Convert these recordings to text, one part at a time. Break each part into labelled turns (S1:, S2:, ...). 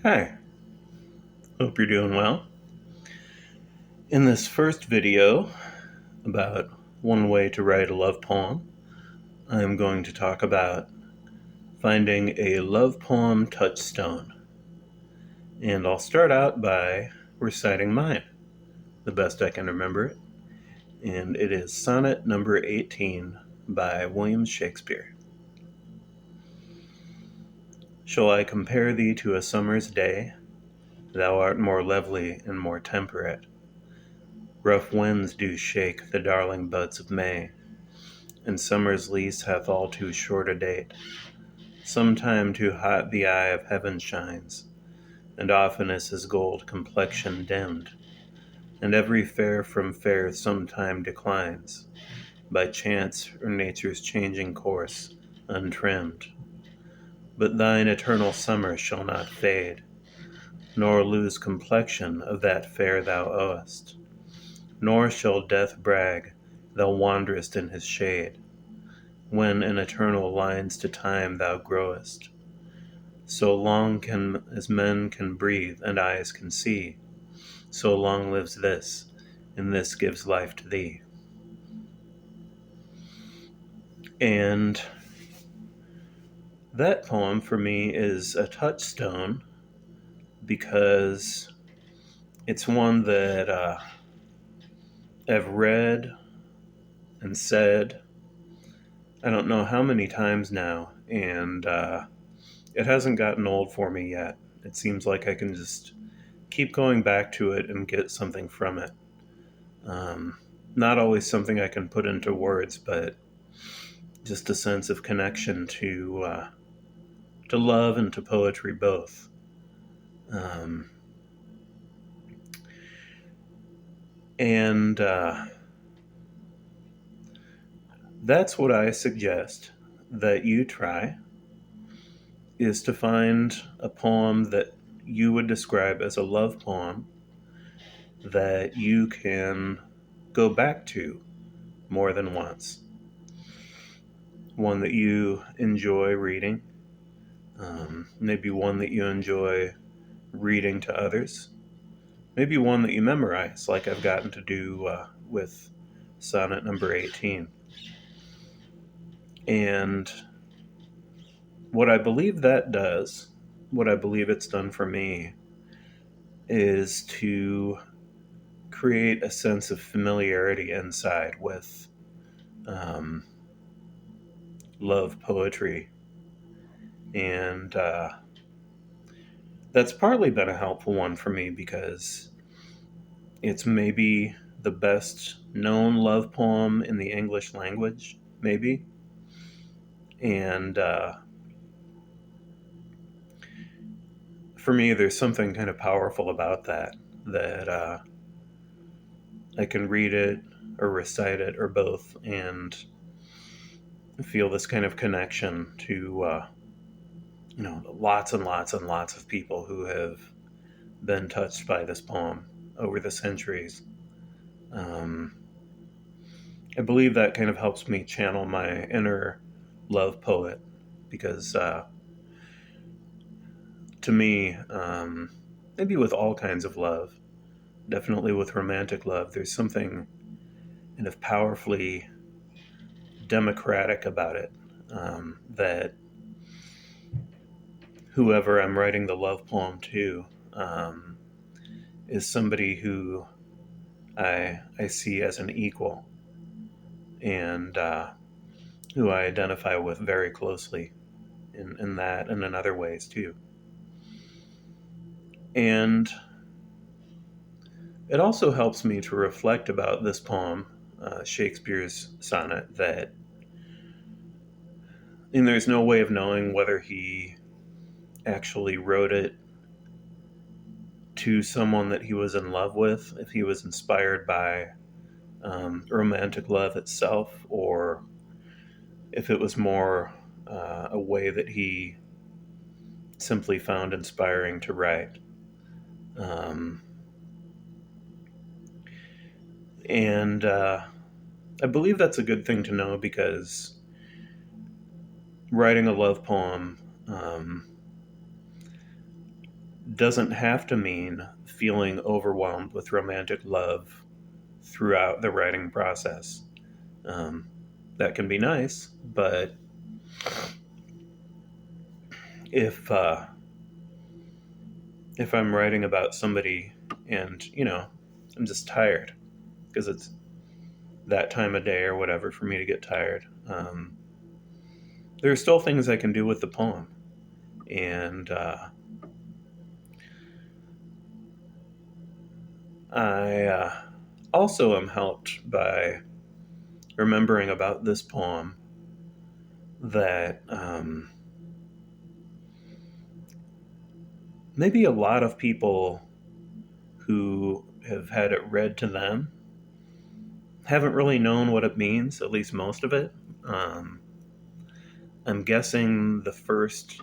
S1: Hi, hope you're doing well. In this first video about one way to write a love poem, I'm going to talk about finding a love poem touchstone. And I'll start out by reciting mine, the best I can remember it. And it is Sonnet number 18 by William Shakespeare. Shall I compare thee to a summer's day? Thou art more lovely and more temperate. Rough winds do shake the darling buds of May, and summer's lease hath all too short a date. Sometime too hot the eye of heaven shines, and often is his gold complexion dimmed, and every fair from fair sometime declines, by chance or nature's changing course, untrimmed. But thine eternal summer shall not fade, nor lose complexion of that fair thou owest, nor shall death brag thou wanderest in his shade, when in eternal lines to time thou growest. So long can as men can breathe and eyes can see, so long lives this, and this gives life to thee. And that poem for me is a touchstone because it's one that I've read and said I don't know how many times now, and it hasn't gotten old for me yet. It seems like I can just keep going back to it and get something from it. Um, Not always something I can put into words, but just a sense of connection to love and to poetry both. Um, and That's what I suggest that you try, is to find a poem that you would describe as a love poem that you can go back to more than once. One that you enjoy reading, maybe one that you enjoy reading to others, maybe one that you memorize, like I've gotten to do with sonnet number 18. And what I believe that does, what I believe it's done for me, is to create a sense of familiarity inside with um, love poetry. And that's partly been a helpful one for me because it's maybe the best known love poem in the English language, maybe. And for me, there's something kind of powerful about that, that I can read it or recite it or both and feel this kind of connection to, lots and lots and lots of people who have been touched by this poem over the centuries. Um, I believe that kind of helps me channel my inner love poet because to me, maybe with all kinds of love, definitely with romantic love, there's something kind of powerfully democratic about it, that whoever I'm writing the love poem to um, is somebody who I see as an equal and who I identify with very closely in that and in other ways too. And it also helps me to reflect about this poem, Shakespeare's sonnet, that and there's no way of knowing whether he actually wrote it to someone that he was in love with, if he was inspired by romantic love itself, or if it was more a way that he simply found inspiring to write. Um, and I believe that's a good thing to know because writing a love poem doesn't have to mean feeling overwhelmed with romantic love throughout the writing process. Um, that can be nice, but if if I'm writing about somebody and I'm just tired because it's that time of day or whatever for me to get tired, there are still things I can do with the poem, and I also am helped by remembering about this poem that maybe a lot of people who have had it read to them haven't really known what it means, at least most of it. Um, I'm guessing the first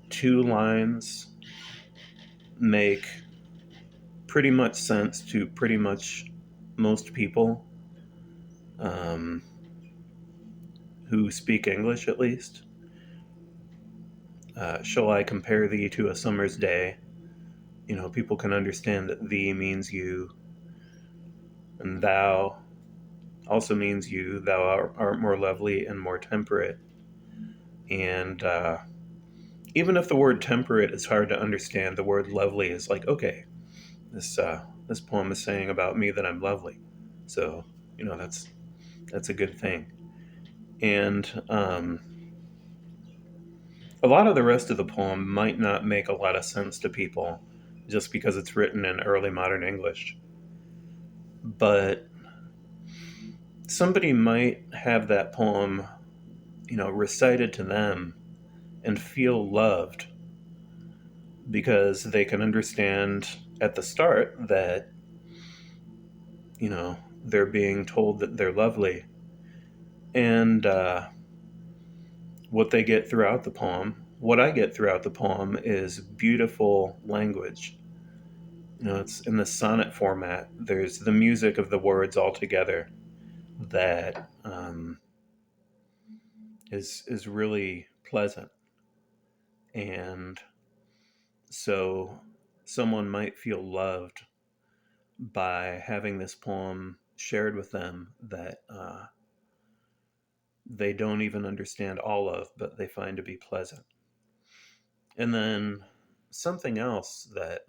S1: two lines make pretty much sense to pretty much most people um, who speak English, at least. Shall I compare thee to a summer's day? People can understand that thee means you, and thou also means you. Thou art more lovely and more temperate. And even if the word temperate is hard to understand, the word lovely is like, okay, this poem is saying about me that I'm lovely. So that's a good thing. And a lot of the rest of the poem might not make a lot of sense to people just because it's written in early modern English. But somebody might have that poem, recited to them and feel loved because they can understand at the start that, they're being told that they're lovely. And what they get throughout the poem, what I get throughout the poem is beautiful language. It's in the sonnet format. There's the music of the words all together that is really pleasant, and so someone might feel loved by having this poem shared with them that they don't even understand all of, but they find to be pleasant. And then something else that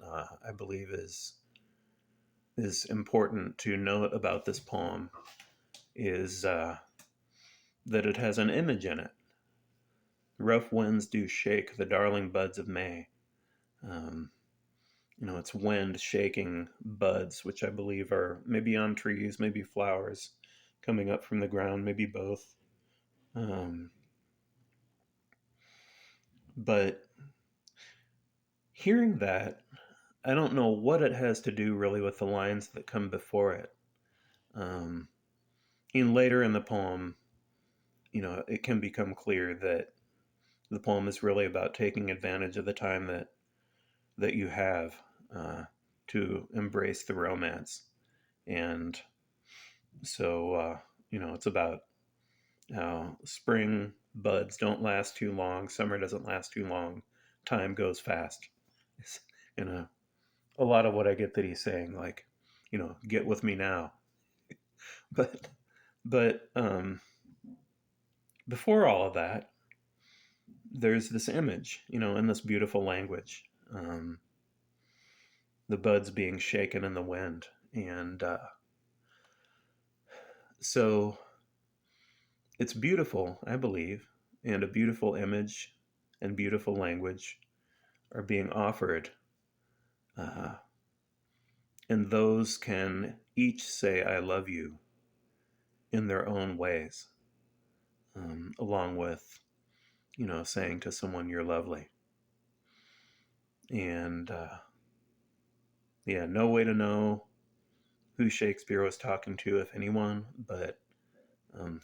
S1: I believe is important to note about this poem is that it has an image in it. Rough winds do shake the darling buds of May. Um, it's wind shaking buds, which I believe are maybe on trees, maybe flowers coming up from the ground, maybe both. Um, but hearing that, I don't know what it has to do really with the lines that come before it. Um, and later in the poem, it can become clear that the poem is really about taking advantage of the time that you have to embrace the romance. And so, it's about how spring buds don't last too long, summer doesn't last too long, time goes fast. It's, you know, a lot of what I get that he's saying, like, get with me now. But, but before all of that, there's this image, in this beautiful language, the buds being shaken in the wind. And so it's beautiful, I believe, and a beautiful image and beautiful language are being offered. Uh, and those can each say, I love you in their own ways, along with, saying to someone, you're lovely. And yeah, no way to know who Shakespeare was talking to, if anyone, but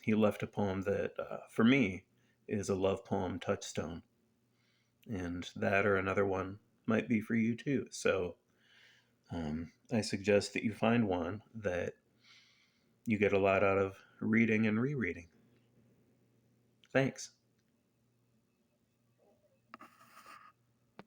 S1: he left a poem that, for me, is a love poem touchstone. And that or another one might be for you too. So I suggest that you find one that you get a lot out of reading and rereading. Thanks.